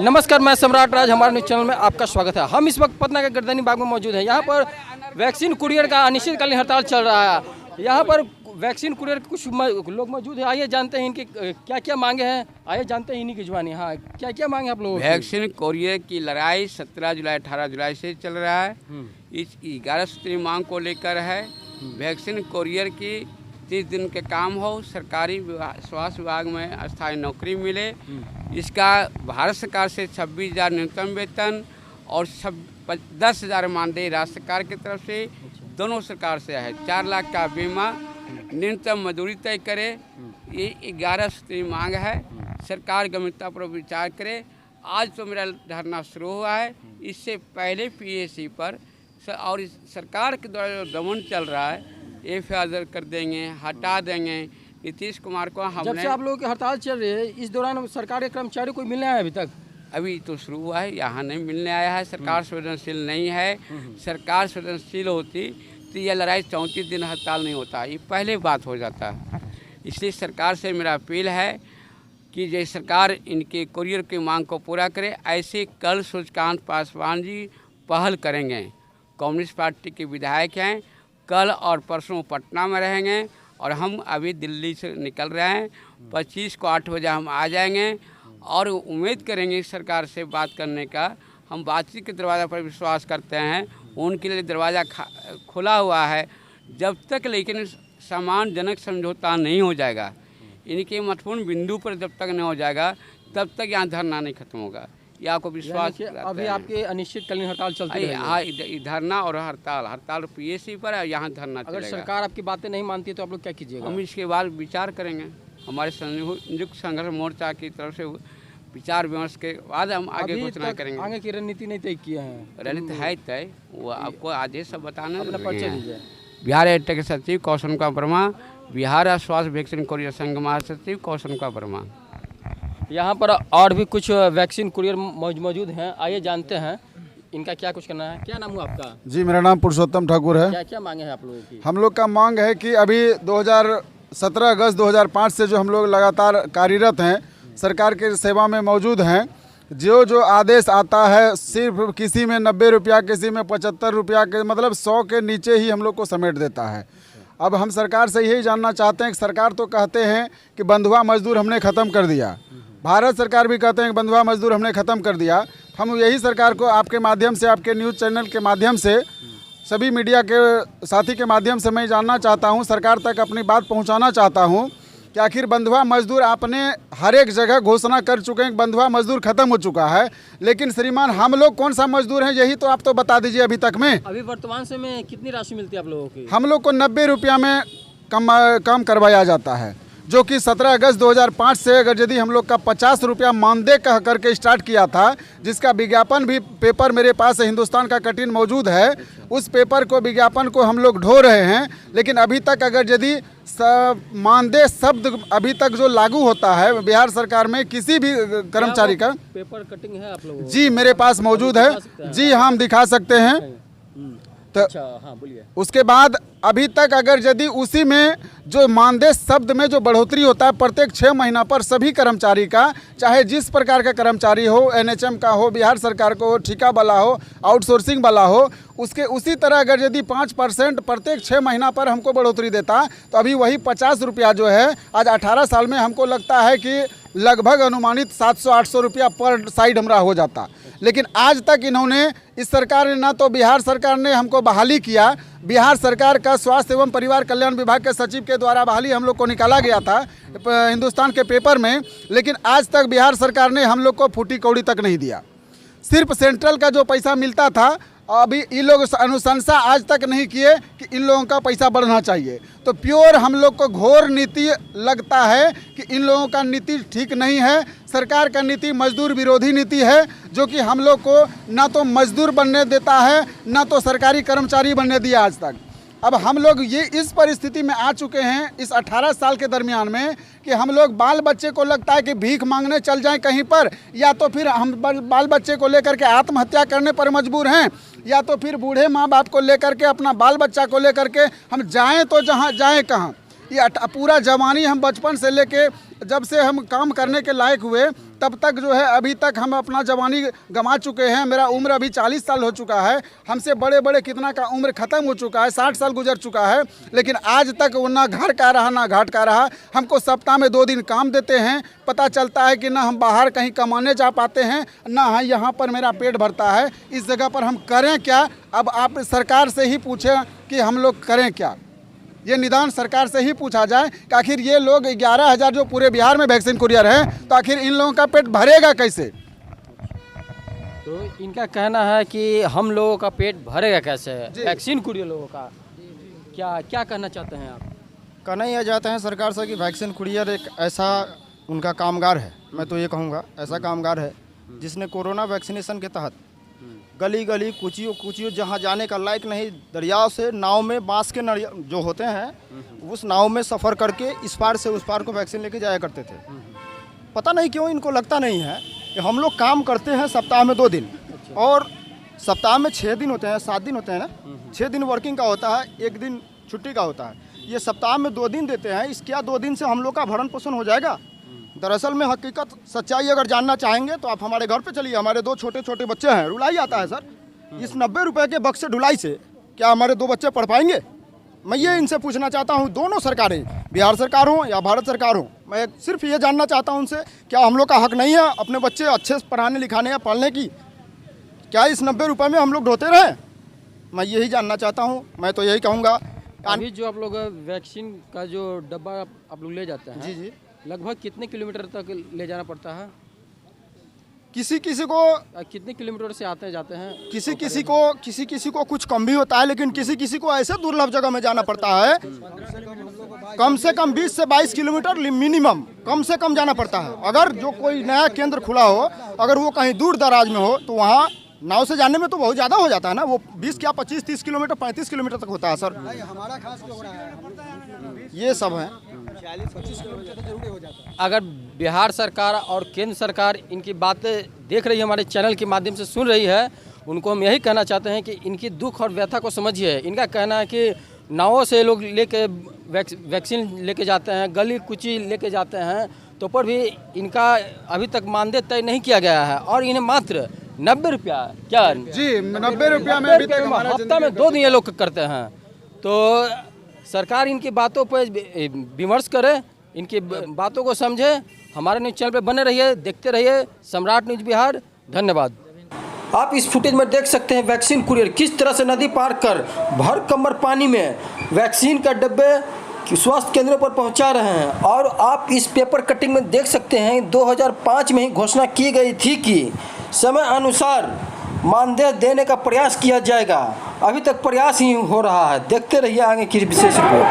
नमस्कार, मैं सम्राट राज, हमारे न्यूज़ चैनल में आपका स्वागत है। हम इस वक्त पटना के गर्दनी बाग में मौजूद हैं। यहाँ पर वैक्सीन कुरियर का अनिश्चितकालीन हड़ताल चल रहा है। यहाँ पर वैक्सीन कुरियर के कुछ लोग मौजूद हैं। आइए जानते हैं इनकी क्या क्या मांगे हैं। आइए जानते हैं इन्हीं की जुबानी। हाँ, क्या क्या मांगे आप लोगों की? वैक्सीन कुरियर की लड़ाई 17 जुलाई 18 जुलाई से चल रहा है। इस 11 सूत्री मांग को लेकर है। वैक्सीन कुरियर की 30 दिन के काम हो, सरकारी स्वास्थ्य विभाग में अस्थायी नौकरी मिले, इसका भारत सरकार से 26,000 न्यूनतम वेतन और 10,000 मानदेय राज्य सरकार की तरफ से, दोनों सरकार से है। 4 लाख का बीमा, न्यूनतम मजदूरी तय करे। ये 11 सूत्री मांग है। सरकार गंभीरता पर विचार करे। आज तो मेरा धरना शुरू हुआ है। इससे पहले पीएससी पर और इस सरकार के द्वारा जो दमन चल रहा है, एफआईआर कर देंगे, हटा देंगे। नीतीश कुमार को हमने, जब से आप लोगों की हड़ताल चल रही है, इस दौरान सरकार के कर्मचारी को मिलने आया अभी तक? अभी तो शुरू हुआ है, यहाँ नहीं मिलने आया है। सरकार संवेदनशील नहीं है। सरकार संवेदनशील होती तो यह लड़ाई 34 दिन हड़ताल नहीं होता, ये पहले बात हो जाता है। इसलिए सरकार से मेरा अपील है कि जो सरकार इनके कुरियर की मांग को पूरा करे। ऐसे कल सूर्यकांत पासवान जी पहल करेंगे। कम्युनिस्ट पार्टी के विधायक हैं, कल और परसों पटना में रहेंगे और हम अभी दिल्ली से निकल रहे हैं। 25 को 8 बजे हम आ जाएंगे और उम्मीद करेंगे सरकार से बात करने का। हम बातचीत के दरवाज़ा पर विश्वास करते हैं, उनके लिए दरवाज़ा खुला हुआ है। जब तक लेकिन सम्मानजनक समझौता नहीं हो जाएगा, इनके महत्वपूर्ण बिंदु पर जब तक नहीं हो जाएगा, तब तक यहाँ धरना नहीं खत्म होगा। ये आपको विश्वास? अभी आपके अनिश्चितकालीन हड़ताल चलती है? हाँ, धरना और हड़ताल पीएससी पर है, यहाँ धरना अगर चलेगा। सरकार आपकी बातें नहीं मानती तो आप लोग क्या कीजिएगा? हम इसके बाद विचार करेंगे। हमारे संयुक्त संघर्ष मोर्चा की तरफ से विचार विमर्श के बाद हम आगे घोषणा करेंगे। आगे की रणनीति नहीं तय किए हैं? रणनीति है तय, वो आपको आज ही सब बताना। अपना परिचय दीजिए। बिहार एडटेक के सचिव कौशन कुमार वर्मा, बिहार स्वास्थ्य वैक्सीन कुरियर संघ महासचिव कौशन कुमार वर्मा। यहाँ पर और भी कुछ वैक्सीन कुरियर मौजूद हैं। आइए जानते हैं इनका क्या कुछ करना है। क्या नाम हुआ आपका? जी, मेरा नाम पुरुषोत्तम ठाकुर है। क्या क्या मांगे हैं आप लोगों की? हम लोग का मांग है कि अभी 17 अगस्त 2005 से जो हम लोग लगातार कार्यरत हैं, सरकार के सेवा में मौजूद हैं। जो आदेश आता है, सिर्फ किसी में 90 रुपया, किसी में 75 रुपया के, मतलब 100 के नीचे ही हम लोग को समेट देता है। अब हम सरकार से यही जानना चाहते हैं कि सरकार तो कहते हैं कि बंधुआ मजदूर हमने ख़त्म कर दिया, भारत सरकार भी कहते हैं कि बंधुआ मजदूर हमने ख़त्म कर दिया। हम यही सरकार को आपके माध्यम से, आपके न्यूज़ चैनल के माध्यम से, सभी मीडिया के साथी के माध्यम से मैं जानना चाहता हूं, सरकार तक अपनी बात पहुंचाना चाहता हूं कि आखिर बंधुआ मजदूर आपने हर एक जगह घोषणा कर चुके हैं कि बंधुआ मजदूर ख़त्म हो चुका है, लेकिन श्रीमान हम लोग कौन सा मजदूर हैं, यही तो आप तो बता दीजिए अभी तक में। अभी वर्तमान समय में कितनी राशि मिलती है आप लोगों की? हम लोग को 90 रुपया में कम करवाया जाता है, जो कि 17 अगस्त 2005 से अगर यदि हम लोग का 50 रुपया मानदेय कह करके स्टार्ट किया था, जिसका विज्ञापन भी पेपर मेरे पास हिंदुस्तान का कटिंग मौजूद है, उस पेपर को, विज्ञापन को हम लोग ढो रहे हैं। लेकिन अभी तक अगर यदि मानदेय शब्द अभी तक जो लागू होता है बिहार सरकार में किसी भी कर्मचारी का, पेपर कटिंग है आप लोगों? जी मेरे पास मौजूद है। जी हम दिखा सकते हैं। तो अच्छा, हाँ बोलिए। उसके बाद अभी तक अगर यदि उसी में जो मानदेय शब्द में जो बढ़ोतरी होता है प्रत्येक 6 महीना पर सभी कर्मचारी का, चाहे जिस प्रकार का कर्मचारी हो, एनएचएम का हो, बिहार सरकार को हो, ठेका वाला हो, आउटसोर्सिंग वाला हो, उसके उसी तरह अगर यदि 5% प्रत्येक 6 महीना पर हमको बढ़ोतरी देता, तो अभी वही 50 रुपया जो है आज 18 साल में हमको लगता है कि लगभग अनुमानित 700-800 रुपया पर साइड हमारा हो जाता। लेकिन आज तक इन्होंने, इस सरकार ने, ना तो बिहार सरकार ने हमको बहाली किया। बिहार सरकार का स्वास्थ्य एवं परिवार कल्याण विभाग के सचिव के द्वारा बहाली हम लोग को निकाला गया था हिंदुस्तान के पेपर में, लेकिन आज तक बिहार सरकार ने हम लोग को फूटी कौड़ी तक नहीं दिया। सिर्फ सेंट्रल का जो पैसा मिलता था, अभी इन लोग अनुशंसा आज तक नहीं किए कि इन लोगों का पैसा बढ़ना चाहिए। तो प्योर हम लोग को घोर नीति लगता है कि इन लोगों का नीति ठीक नहीं है। सरकार का नीति मजदूर विरोधी नीति है, जो कि हम लोग को ना तो मजदूर बनने देता है, ना तो सरकारी कर्मचारी बनने दिया आज तक। अब हम लोग ये इस परिस्थिति में आ चुके हैं इस 18 साल के दरमियान में कि हम लोग बाल बच्चे को लगता है कि भीख मांगने चल जाएं कहीं पर, या तो फिर हम बाल बच्चे को लेकर के आत्महत्या करने पर मजबूर हैं, या तो फिर बूढ़े माँ बाप को लेकर के, अपना बाल बच्चा को लेकर के हम जाएं तो जहाँ जाएं कहाँ। ये पूरा जवानी हम बचपन से लेके जब से हम काम करने के लायक हुए तब तक जो है अभी तक हम अपना जवानी गंवा चुके हैं। मेरा उम्र अभी 40 साल हो चुका है, हमसे बड़े बड़े कितना का उम्र ख़त्म हो चुका है, 60 साल गुजर चुका है, लेकिन आज तक वो ना घर का रहा ना घाट का रहा। हमको सप्ताह में 2 दिन काम देते हैं, पता चलता है कि ना हम बाहर कहीं कमाने जा पाते हैं, ना यहाँ पर मेरा पेट भरता है। इस जगह पर हम करें क्या? अब आप सरकार से ही पूछें कि हम लोग करें क्या। ये निदान सरकार से ही पूछा जाए कि आखिर ये लोग 11,000 जो पूरे बिहार में वैक्सीन कुरियर हैं, तो आखिर इन लोगों का पेट भरेगा कैसे? तो इनका कहना है कि हम लोगों का पेट भरेगा कैसे, वैक्सीन कुरियर लोगों का। क्या क्या कहना चाहते हैं आप? कहना यह चाहते हैं सरकार से कि वैक्सीन कुरियर एक ऐसा उनका कामगार है, मैं तो ये कहूँगा ऐसा कामगार है जिसने कोरोना वैक्सीनेशन के तहत गली गली कुचियों जहाँ जाने का लायक नहीं, दरियाओं से नाव में बांस के नड़िया जो होते हैं उस नाव में सफ़र करके इस पार से उस पार को वैक्सीन लेके जाया करते थे। पता नहीं क्यों इनको लगता नहीं है कि हम लोग काम करते हैं सप्ताह में 2 दिन, और सप्ताह में 6 दिन होते हैं, 7 दिन होते हैं ना, 6 दिन वर्किंग का होता है, 1 दिन छुट्टी का होता है। ये सप्ताह में 2 दिन देते हैं, इस क्या 2 दिन से हम लोग का भरण पोषण हो जाएगा? दरअसल में हकीकत सच्चाई अगर जानना चाहेंगे तो आप हमारे घर पे चलिए, हमारे 2 छोटे छोटे बच्चे हैं, रुलाई आता है सर। इस 90 रुपए के बक्से ढुलाई से क्या हमारे 2 बच्चे पढ़ पाएंगे? मैं ये इनसे पूछना चाहता हूँ, दोनों सरकारें, बिहार सरकार हो या भारत सरकार हो, मैं सिर्फ ये जानना चाहता हूँ उनसे, क्या हम लोग का हक नहीं है अपने बच्चे अच्छे से पढ़ाने लिखाने या पढ़ने की? क्या इस 90 रुपये में हम लोग ढोते रहें? मैं यही जानना चाहता हूँ। मैं तो यही कहूँगा, अभी जो आप लोग वैक्सीन का जो डब्बा आप लोग ले जाते हैं, जी जी, लगभग कितने किलोमीटर तक ले जाना पड़ता है? किसी को कितने किलोमीटर से आते जाते हैं? किसी को कुछ कम भी होता है, लेकिन किसी को ऐसे दुर्लभ जगह में जाना पड़ता है, कम से कम 20 से 22 किलोमीटर मिनिमम कम से कम जाना पड़ता है। अगर जो कोई नया केंद्र खुला हो, अगर वो कहीं दूर दराज में हो, तो वहाँ नाव से जाने में तो बहुत ज़्यादा हो जाता है ना, वो 20 क्या 25-30 किलोमीटर 35 किलोमीटर तक होता है सर। हमारा खास हो रहा है, ये सब है। 40-25 किलोमीटर तो जरूरी हो जाता है। अगर बिहार सरकार और केंद्र सरकार इनकी बातें देख रही है, हमारे चैनल के माध्यम से सुन रही है, उनको हम यही कहना चाहते हैं कि इनकी दुख और व्यथा को समझिए। इनका कहना है कि नावों से लोग लेके वैक्सीन लेके जाते हैं, गली कुची लेके जाते हैं, तो पर भी इनका अभी तक मानदेय तय नहीं किया गया है, और इन्हें मात्र 90 रुपया क्या जी 90 रुपया में अभी तक हफ्ता में 2 दिन ये लोग करते हैं। तो सरकार इनकी बातों पर विमर्श करे, इनकी बातों को समझे। हमारे न्यूज़ चैनल पर बने रहिए, देखते रहिए सम्राट न्यूज़ बिहार। धन्यवाद। आप इस फुटेज में देख सकते हैं वैक्सीन कुरियर किस तरह से नदी पार कर भर कमर पानी में वैक्सीन का डब्बे स्वास्थ्य केंद्रों पर पहुंचा रहे हैं। और आप इस पेपर कटिंग में देख सकते हैं 2005 में ही घोषणा की गई थी कि समय अनुसार मानदेय देने का प्रयास किया जाएगा। अभी तक प्रयास ही हो रहा है। देखते रहिए आगे की विशेष रिपोर्ट।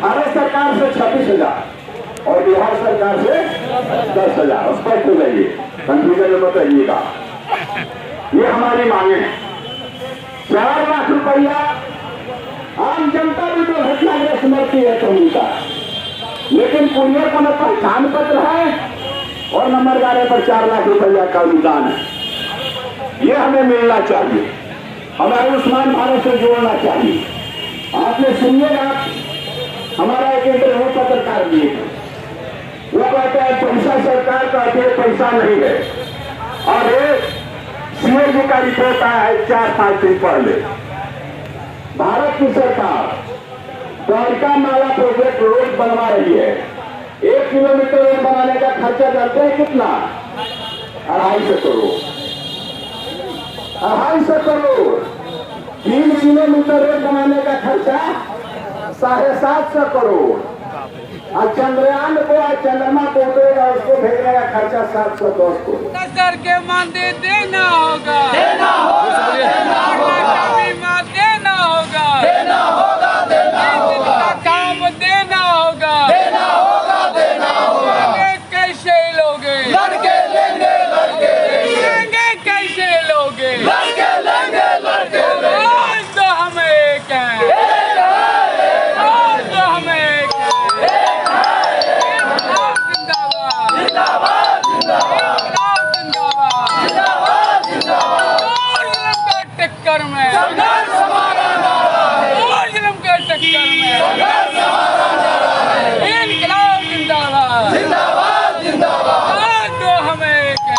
भारत सरकार से 26,000 और बिहार सरकार से 10,000 स्पष्ट हो जाइए, कंफ्यूजन मत रहिएगा। ये हमारी मांगे हैं। 4 लाख रुपया आम जनता भी तो घटनाग्रस्त मरती है तो उनका, लेकिन कुरियर का न पहचान पत्र है और नंबर गारे पर 4 लाख रुपया का अनुदान है। ये हमें मिलना चाहिए, हमें आयुष्मान भारत से जोड़ना चाहिए। आपने सुनिएगा, हमारा एक इंटरव्यू पत्रकार दिए, वो कहते हैं पैसा सरकार का पैसा नहीं है, और सीएम जी का रिपोर्ट आया है 4-5 दिन पहले। भारत की सरकार द्वारका माला प्रोजेक्ट रोड बनवा रही है। 1 किलोमीटर रोड बनाने का खर्चा जानते हैं कितना? 250 करोड़। 250 करोड़। 3 किलोमीटर रोड बनाने का खर्चा 750 करोड़। और चंद्रयान को और चंद्रमा को उतरेगा, उसको भेजने का खर्चा 710 करोड़। सरकार के मानदेय देना होगा, देना होगा, देना होगा, बीमा देना होगा, देना होगा, देना होगा, काम देना होगा, देना होगा, देना होगा। कैसे लोगे? लड़के लेंगे, लड़के लेंगे, कैसे लोगे? लड़के लेंगे, लड़के लेंगे। आज तो हमें एक है, आज तो हमें एक है। टक्कर में, मुजरिम के टक्कर में, इनकलाब जिंदाबाद, दो हमें एक है,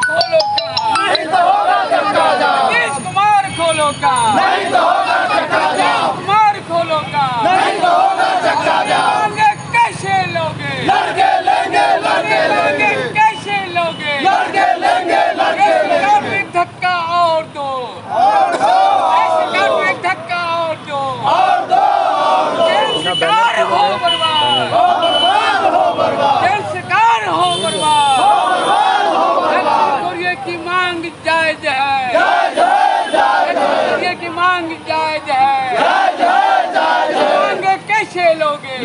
खोलो का, नीतीश कुमार खोलो का, कुमार खोलो का, लोगे कैसे लोगे, लोगे कैसे लोगे, एक धक्का और दो, एक धक्का और दो, जेल सरकार हो बर्बाद, जेल सरकार हो बर्बाद, कुरियर की मांग जायज है, कुरियर की मांग जायज है, मांगे कैसे लोगे,